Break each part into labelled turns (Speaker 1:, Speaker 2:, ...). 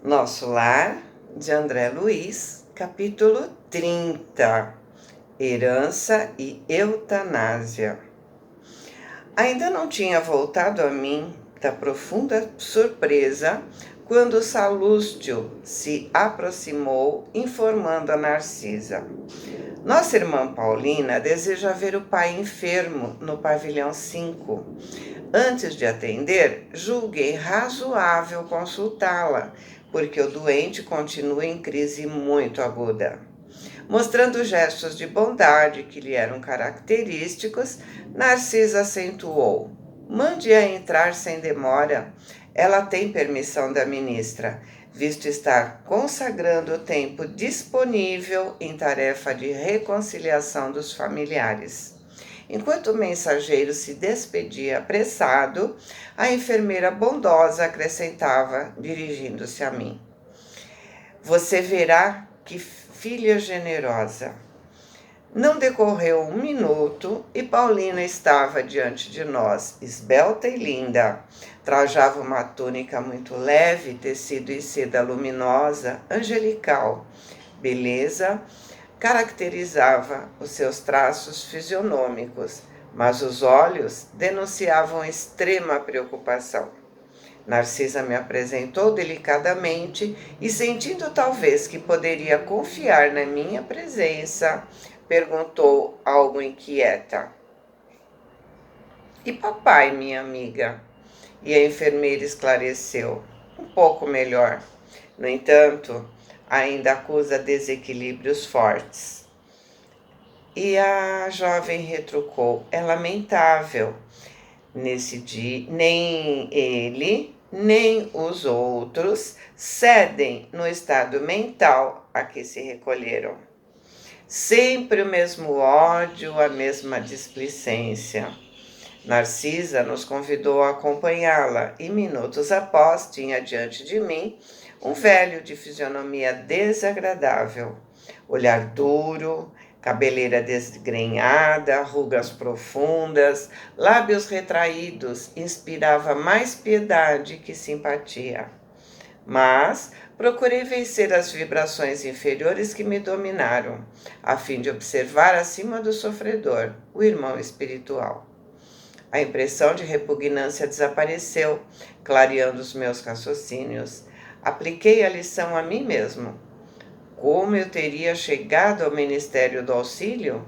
Speaker 1: Nosso Lar, de André Luiz, capítulo 30, Herança e Eutanásia. Ainda não tinha voltado a mim da profunda surpresa quando Salústio se aproximou, informando a Narcisa. Nossa irmã Paulina deseja ver o pai enfermo no pavilhão 5. Antes de atender, julguei razoável consultá-la, porque o doente continua em crise muito aguda. Mostrando gestos de bondade que lhe eram característicos, Narcisa acentuou: mande-a entrar sem demora. Ela tem permissão da ministra, visto estar consagrando o tempo disponível em tarefa de reconciliação dos familiares. Enquanto o mensageiro se despedia apressado, a enfermeira bondosa acrescentava, dirigindo-se a mim: você verá que filha generosa. Não decorreu um minuto e Paulina estava diante de nós, esbelta e linda. Trajava uma túnica muito leve, tecido em seda luminosa, angelical. Beleza caracterizava os seus traços fisionômicos, mas os olhos denunciavam extrema preocupação. Narcisa me apresentou delicadamente e, sentindo talvez que poderia confiar na minha presença, perguntou algo inquieta: e papai, minha amiga? E a enfermeira esclareceu: um pouco melhor. No entanto, ainda acusa desequilíbrios fortes. E a jovem retrucou: é lamentável. Nesse dia, nem ele, nem os outros cedem no estado mental a que se recolheram. Sempre o mesmo ódio, a mesma displicência. Narcisa nos convidou a acompanhá-la e minutos após tinha diante de mim um velho de fisionomia desagradável, olhar duro, cabeleira desgrenhada, rugas profundas, lábios retraídos, inspirava mais piedade que simpatia. Mas procurei vencer as vibrações inferiores que me dominaram, a fim de observar acima do sofredor o irmão espiritual. A impressão de repugnância desapareceu, clareando os meus raciocínios. Apliquei a lição a mim mesmo. Como eu teria chegado ao ministério do auxílio?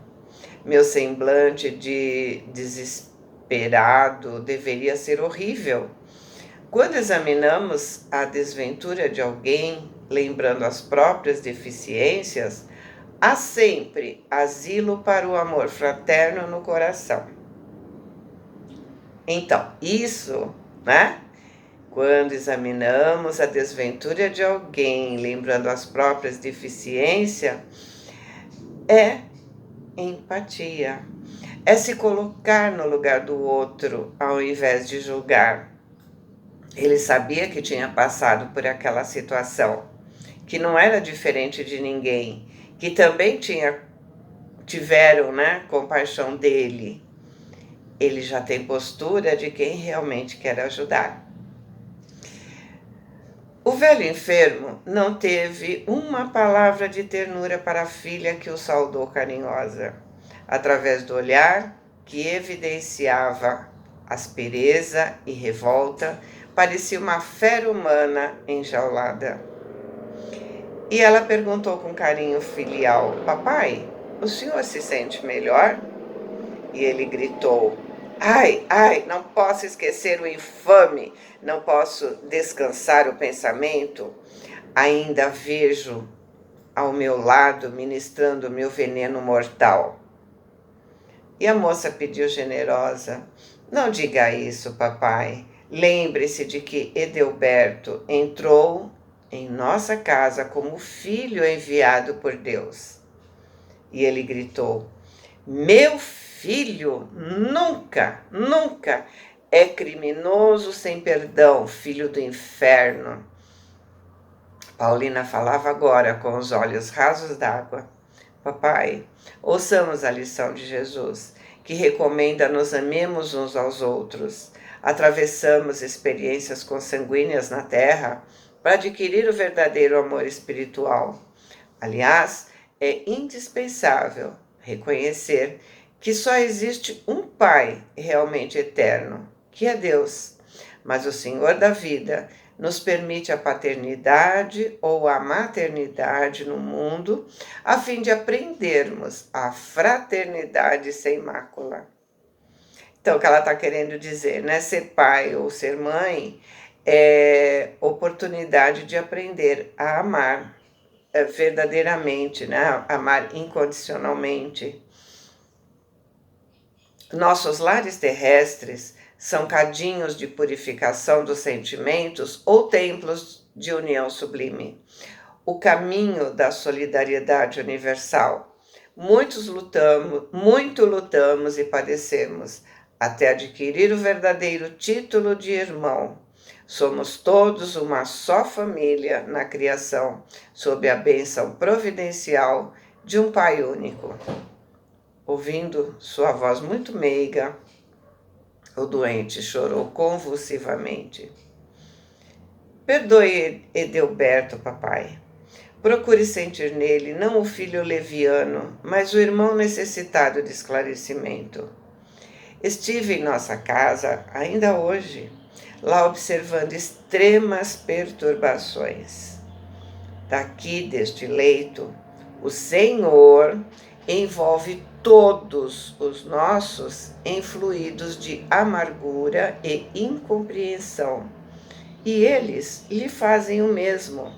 Speaker 1: Meu semblante de desesperado deveria ser horrível. Quando examinamos a desventura de alguém, lembrando as próprias deficiências, há sempre asilo para o amor fraterno no coração. Então, isso, né? Quando examinamos a desventura de alguém, lembrando as próprias deficiências, é empatia. É se colocar no lugar do outro, ao invés de julgar. Ele sabia que tinha passado por aquela situação, que não era diferente de ninguém, que também tiveram, compaixão dele. Ele já tem postura de quem realmente quer ajudar. O velho enfermo não teve uma palavra de ternura para a filha que o saudou carinhosa. Através do olhar, que evidenciava aspereza e revolta, parecia uma fera humana enjaulada. E ela perguntou com carinho filial: papai, o senhor se sente melhor? E ele gritou: ai, ai, não posso esquecer o infame, não posso descansar o pensamento. Ainda vejo ao meu lado ministrando meu veneno mortal. E a moça pediu generosa: não diga isso, papai. Lembre-se de que Edelberto entrou em nossa casa como filho enviado por Deus. E ele gritou: meu filho, nunca, nunca. É criminoso sem perdão, filho do inferno. Paulina falava agora com os olhos rasos d'água. Papai, ouçamos a lição de Jesus, que recomenda nos amemos uns aos outros. Atravessamos experiências consanguíneas na terra para adquirir o verdadeiro amor espiritual. Aliás, é indispensável reconhecer que só existe um Pai realmente eterno, que é Deus. Mas o Senhor da vida nos permite a paternidade ou a maternidade no mundo, a fim de aprendermos a fraternidade sem mácula. Então, o que ela está querendo dizer, né? Ser pai ou ser mãe é oportunidade de aprender a amar verdadeiramente, né? Amar incondicionalmente. Nossos lares terrestres são cadinhos de purificação dos sentimentos ou templos de união sublime. O caminho da solidariedade universal. Muito lutamos e padecemos até adquirir o verdadeiro título de irmão. Somos todos uma só família na criação, sob a bênção providencial de um Pai único. Ouvindo sua voz muito meiga, o doente chorou convulsivamente. Perdoe Edelberto, papai. Procure sentir nele não o filho leviano, mas o irmão necessitado de esclarecimento. Estive em nossa casa ainda hoje, lá observando extremas perturbações. Daqui deste leito, o Senhor envolve todos os nossos em fluidos de amargura e incompreensão, e eles lhe fazem o mesmo.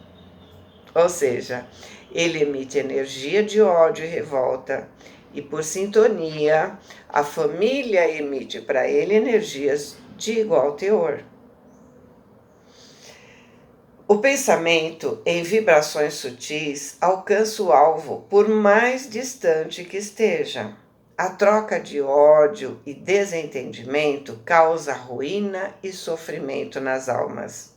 Speaker 1: Ou seja, ele emite energia de ódio e revolta, e por sintonia, a família emite para ele energias de igual teor. O pensamento, em vibrações sutis, alcança o alvo por mais distante que esteja. A troca de ódio e desentendimento causa ruína e sofrimento nas almas.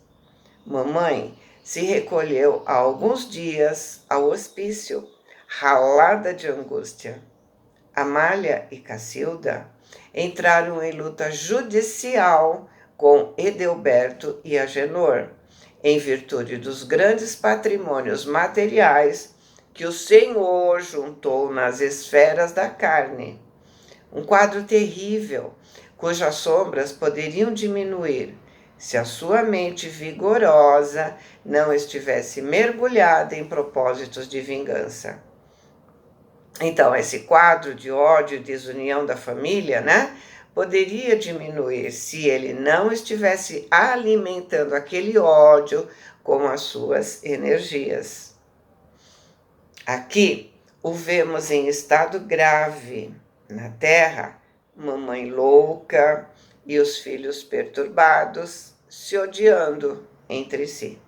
Speaker 1: Mamãe se recolheu há alguns dias ao hospício, ralada de angústia. Amália e Cacilda entraram em luta judicial com Edelberto e Agenor, em virtude dos grandes patrimônios materiais que o Senhor juntou nas esferas da carne. Um quadro terrível, cujas sombras poderiam diminuir se a sua mente vigorosa não estivesse mergulhada em propósitos de vingança. Então, esse quadro de ódio e desunião da família, né, poderia diminuir se ele não estivesse alimentando aquele ódio com as suas energias. Aqui o vemos em estado grave. Na Terra, mamãe louca e os filhos perturbados, se odiando entre si.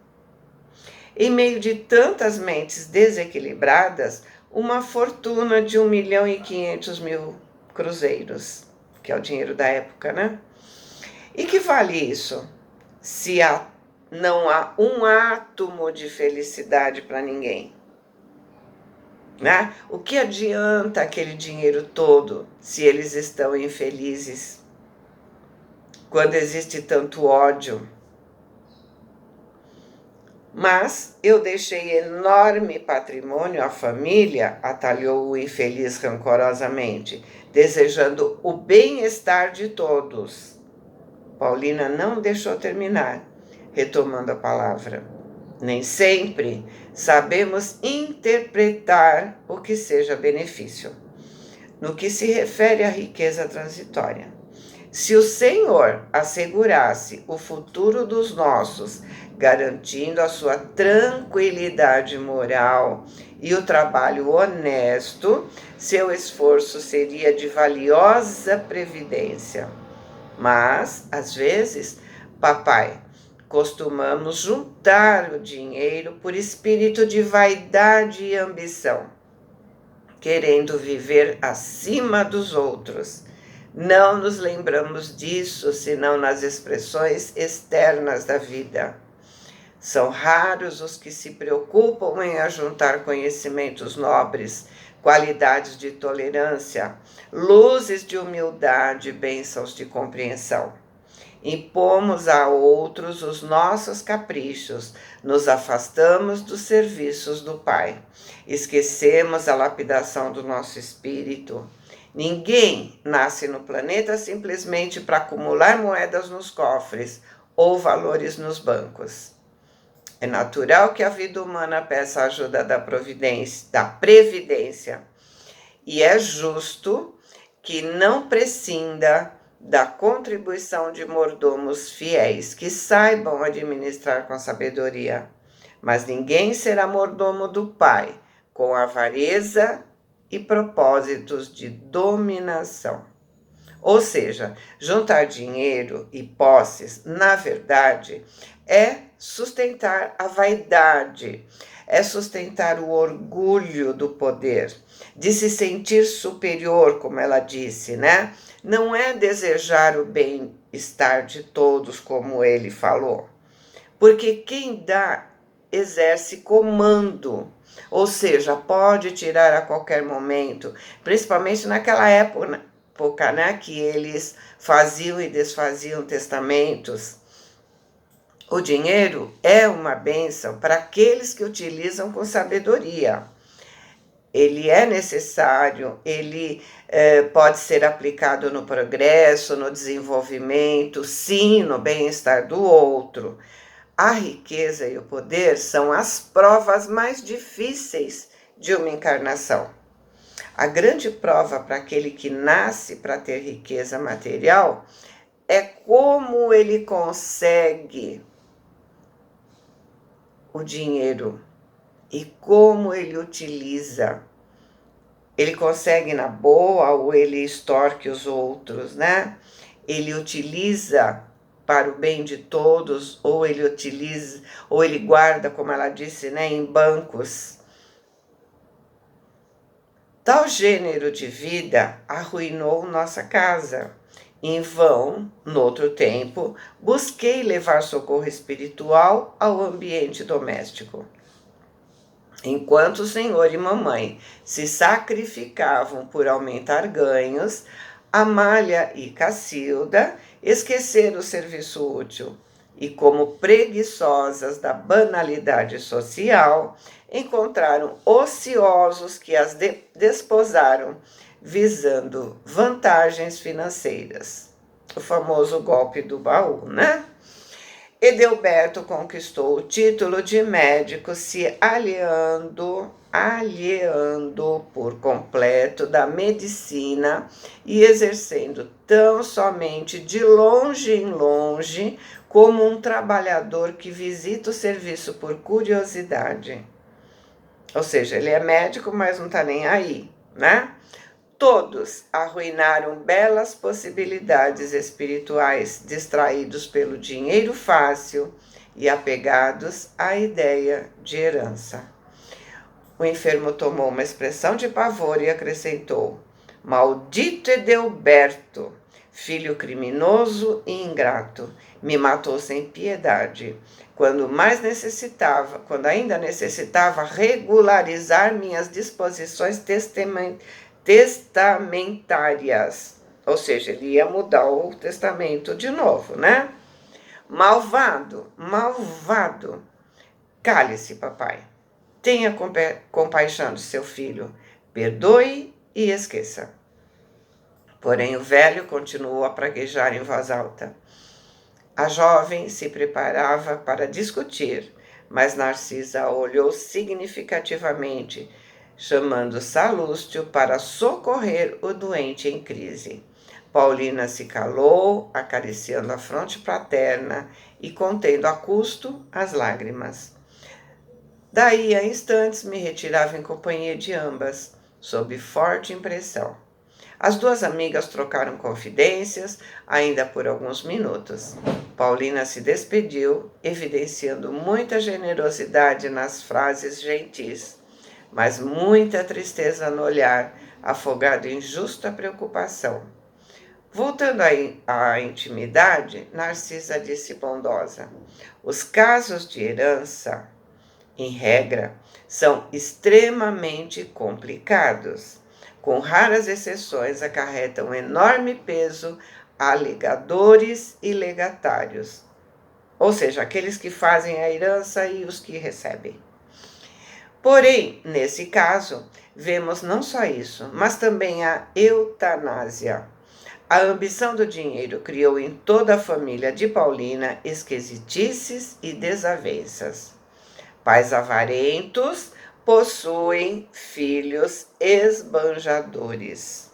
Speaker 1: Em meio de tantas mentes desequilibradas, uma fortuna de 1.500.000 cruzeiros, que é o dinheiro da época, né? E que vale isso, se não há um átomo de felicidade para ninguém? Né? O que adianta aquele dinheiro todo se eles estão infelizes? Quando existe tanto ódio. Mas eu deixei enorme patrimônio à família, atalhou o infeliz rancorosamente, desejando o bem-estar de todos. Paulina não deixou terminar, retomando a palavra. Nem sempre sabemos interpretar o que seja benefício, no que se refere à riqueza transitória. Se o Senhor assegurasse o futuro dos nossos, garantindo a sua tranquilidade moral e o trabalho honesto, seu esforço seria de valiosa previdência. Mas, às vezes, papai, costumamos juntar o dinheiro por espírito de vaidade e ambição, querendo viver acima dos outros. Não nos lembramos disso senão nas expressões externas da vida. São raros os que se preocupam em ajuntar conhecimentos nobres, qualidades de tolerância, luzes de humildade, bênçãos de compreensão. impomos a outros os nossos caprichos, nos afastamos dos serviços do Pai, esquecemos a lapidação do nosso espírito. Ninguém nasce no planeta simplesmente para acumular moedas nos cofres ou valores nos bancos. É natural que a vida humana peça a ajuda da providência, da previdência, e é justo que não prescinda da contribuição de mordomos fiéis que saibam administrar com sabedoria. Mas ninguém será mordomo do Pai com avareza e propósitos de dominação. Ou seja, juntar dinheiro e posses, na verdade, é sustentar a vaidade, é sustentar o orgulho do poder, de se sentir superior, como ela disse, né? Não é desejar o bem-estar de todos, como ele falou, porque quem dá exerce comando, ou seja, pode tirar a qualquer momento, principalmente naquela época, né, que eles faziam e desfaziam testamentos. O dinheiro é uma bênção para aqueles que utilizam com sabedoria. Ele é necessário, ele pode ser aplicado no progresso, no desenvolvimento, sim, no bem-estar do outro. A riqueza e o poder são as provas mais difíceis de uma encarnação. A grande prova para aquele que nasce para ter riqueza material é como ele consegue o dinheiro e como ele utiliza. Ele consegue na boa ou ele extorque os outros, né? Ele utiliza para o bem de todos, ou ele utiliza, ou ele guarda, como ela disse, né, em bancos. Tal gênero de vida arruinou nossa casa. Em vão, noutro tempo, busquei levar socorro espiritual ao ambiente doméstico. Enquanto o senhor e mamãe se sacrificavam por aumentar ganhos, Amália e Cacilda esqueceram o serviço útil e, como preguiçosas da banalidade social, encontraram ociosos que as desposaram, visando vantagens financeiras. O famoso golpe do baú, né? Edelberto conquistou o título de médico, se alheando por completo da medicina e exercendo tão somente de longe em longe, como um trabalhador que visita o serviço por curiosidade. Ou seja, ele é médico, mas não está nem aí, né? Todos arruinaram belas possibilidades espirituais, distraídos pelo dinheiro fácil e apegados à ideia de herança. O enfermo tomou uma expressão de pavor e acrescentou: Maldito Edelberto, filho criminoso e ingrato, me matou sem piedade, quando ainda necessitava regularizar minhas disposições testamentárias. Ou seja, ele ia mudar o testamento de novo, né? Malvado, malvado. Cale-se, papai. Tenha compaixão de seu filho. Perdoe e esqueça. Porém, o velho continuou a praguejar em voz alta. A jovem se preparava para discutir, mas Narcisa olhou significativamente, chamando Salúcio para socorrer o doente em crise. Paulina se calou, acariciando a fronte paterna e contendo a custo as lágrimas. Daí a instantes me retirava em companhia de ambas, sob forte impressão. As duas amigas trocaram confidências, ainda por alguns minutos. Paulina se despediu, evidenciando muita generosidade nas frases gentis, mas muita tristeza no olhar, afogado em justa preocupação. Voltando à intimidade, Narcisa disse bondosa: os casos de herança, em regra, são extremamente complicados. Com raras exceções, acarretam enorme peso alegadores e legatários, ou seja, aqueles que fazem a herança e os que recebem. Porém, nesse caso, vemos não só isso, mas também a eutanásia. A ambição do dinheiro criou em toda a família de Paulina esquisitices e desavenças. Pais avarentos possuem filhos esbanjadores.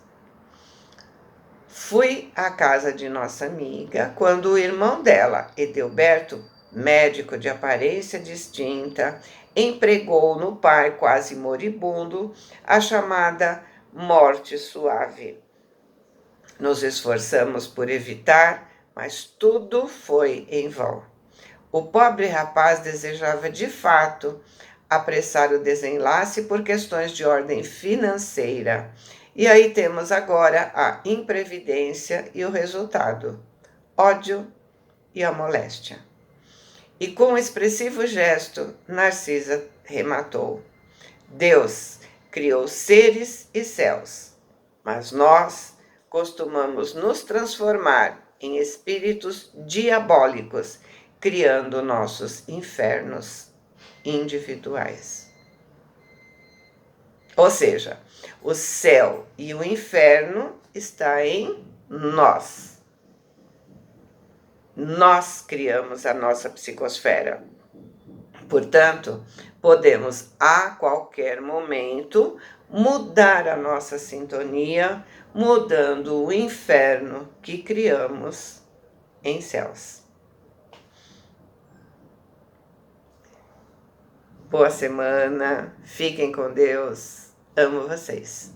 Speaker 1: Fui à casa de nossa amiga quando o irmão dela, Edelberto, médico de aparência distinta, empregou no pai quase moribundo a chamada morte suave. Nos esforçamos por evitar, mas tudo foi em vão. O pobre rapaz desejava de fato apressar o desenlace por questões de ordem financeira. E aí temos agora a imprevidência e o resultado: ódio e a moléstia. E com um expressivo gesto, Narcisa rematou: Deus criou seres e céus, mas nós costumamos nos transformar em espíritos diabólicos, criando nossos infernos individuais. Ou seja, o céu e o inferno está em nós. Nós criamos a nossa psicosfera. Portanto, podemos a qualquer momento mudar a nossa sintonia, mudando o inferno que criamos em céus. Boa semana, fiquem com Deus, amo vocês.